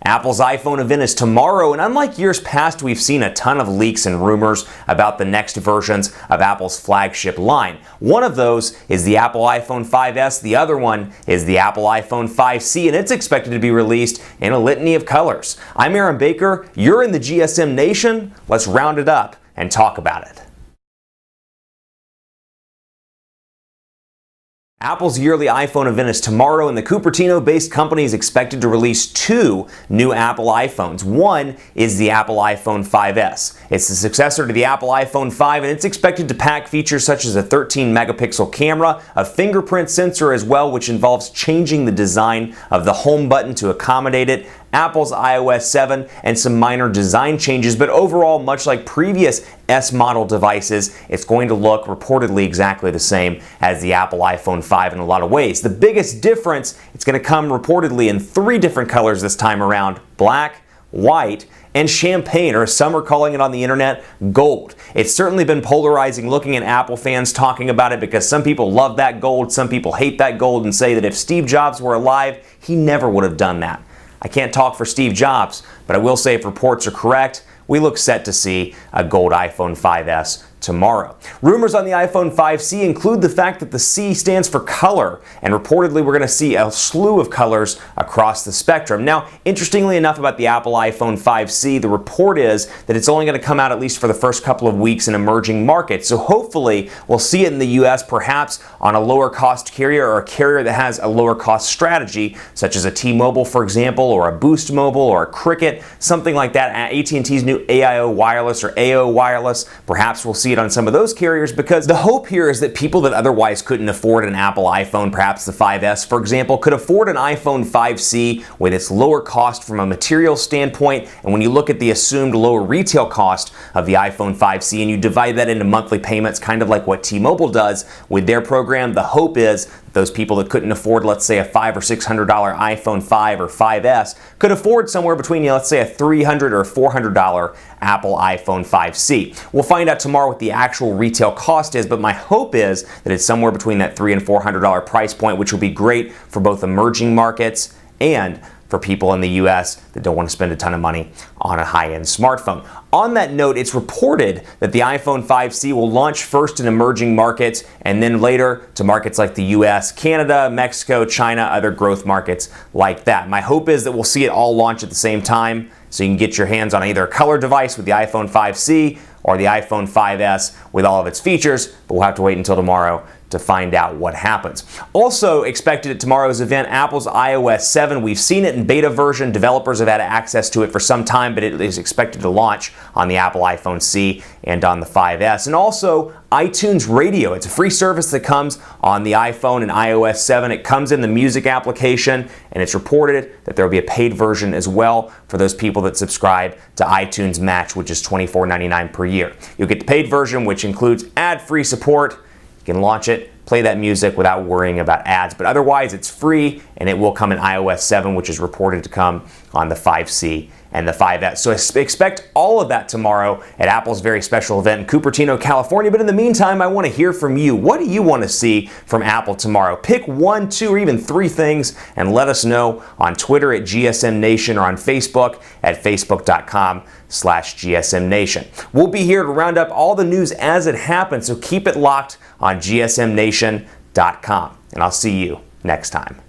Apple's iPhone event is tomorrow, and unlike years past, we've seen a ton of leaks and rumors about the next versions of Apple's flagship line. One of those is the Apple iPhone 5S, the other one is the Apple iPhone 5C, and it's expected to be released in a litany of colors. I'm Aaron Baker, you're in the GSM Nation. Let's round it up and talk about it. Apple's yearly iPhone event is tomorrow, and the Cupertino-based company is expected to release two new Apple iPhones. One is the Apple iPhone 5S. It's the successor to the Apple iPhone 5, and it's expected to pack features such as a 13-megapixel camera, a fingerprint sensor as well, which involves changing the design of the home button to accommodate it, Apple's iOS 7, and some minor design changes, but overall, much like previous S model devices, it's going to look reportedly exactly the same as the Apple iPhone 5 in a lot of ways. The biggest difference, it's going to come reportedly in three different colors this time around: black, white, and champagne, or as some are calling it on the internet, gold. It's certainly been polarizing looking at Apple fans talking about it, because some people love that gold, some people hate that gold and say that if Steve Jobs were alive, he never would have done that. I can't talk for Steve Jobs, but I will say if reports are correct, we look set to see a gold iPhone 5S tomorrow. Rumors on the iPhone 5C include the fact that the C stands for color, and reportedly we're going to see a slew of colors across the spectrum. Now, interestingly enough about the Apple iPhone 5C, the report is that it's only going to come out at least for the first couple of weeks in emerging markets. So hopefully we'll see it in the US, perhaps on a lower cost carrier, or a carrier that has a lower cost strategy, such as a T-Mobile, for example, or a Boost Mobile, or a Cricket, something like that. AT&T's new AIO Wireless or AO Wireless, perhaps we'll see it on some of those carriers, because the hope here is that people that otherwise couldn't afford an Apple iPhone, perhaps the 5S for example, could afford an iPhone 5C with its lower cost from a material standpoint. And when you look at the assumed lower retail cost of the iPhone 5C and you divide that into monthly payments, kind of like what T-Mobile does with their program, the hope is those people that couldn't afford, let's say, a $500 or $600 iPhone 5 or 5S could afford somewhere between, let's say, a $300 or $400 Apple iPhone 5C. We'll find out tomorrow what the actual retail cost is, but my hope is that it's somewhere between that $300 and $400 price point, which will be great for both emerging markets and for people in the US that don't want to spend a ton of money on a high-end smartphone. On that note, it's reported that the iPhone 5C will launch first in emerging markets and then later to markets like the US, Canada, Mexico, China, other growth markets like that. My hope is that we'll see it all launch at the same time, so you can get your hands on either a color device with the iPhone 5C or the iPhone 5S with all of its features, but we'll have to wait until tomorrow to find out what happens. Also expected at tomorrow's event, Apple's iOS 7. We've seen it in beta version. Developers have had access to it for some time, but it is expected to launch on the Apple iPhone C and on the 5S. And also iTunes Radio. It's a free service that comes on the iPhone and iOS 7. It comes in the music application, and it's reported that there will be a paid version as well for those people that subscribe to iTunes Match, which is $24.99 per year. You'll get the paid version, which includes ad-free support. You can launch it, play that music without worrying about ads, but otherwise it's free, and it will come in iOS 7, which is reported to come on the 5C and the 5S. So expect all of that tomorrow at Apple's very special event in Cupertino, California. But in the meantime, I want to hear from you. What do you want to see from Apple tomorrow? Pick one, two, or even three things and let us know on Twitter at GSM Nation or on Facebook at facebook.com/GSM Nation. We'll be here to round up all the news as it happens, so keep it locked on GSMNation.com. And I'll see you next time.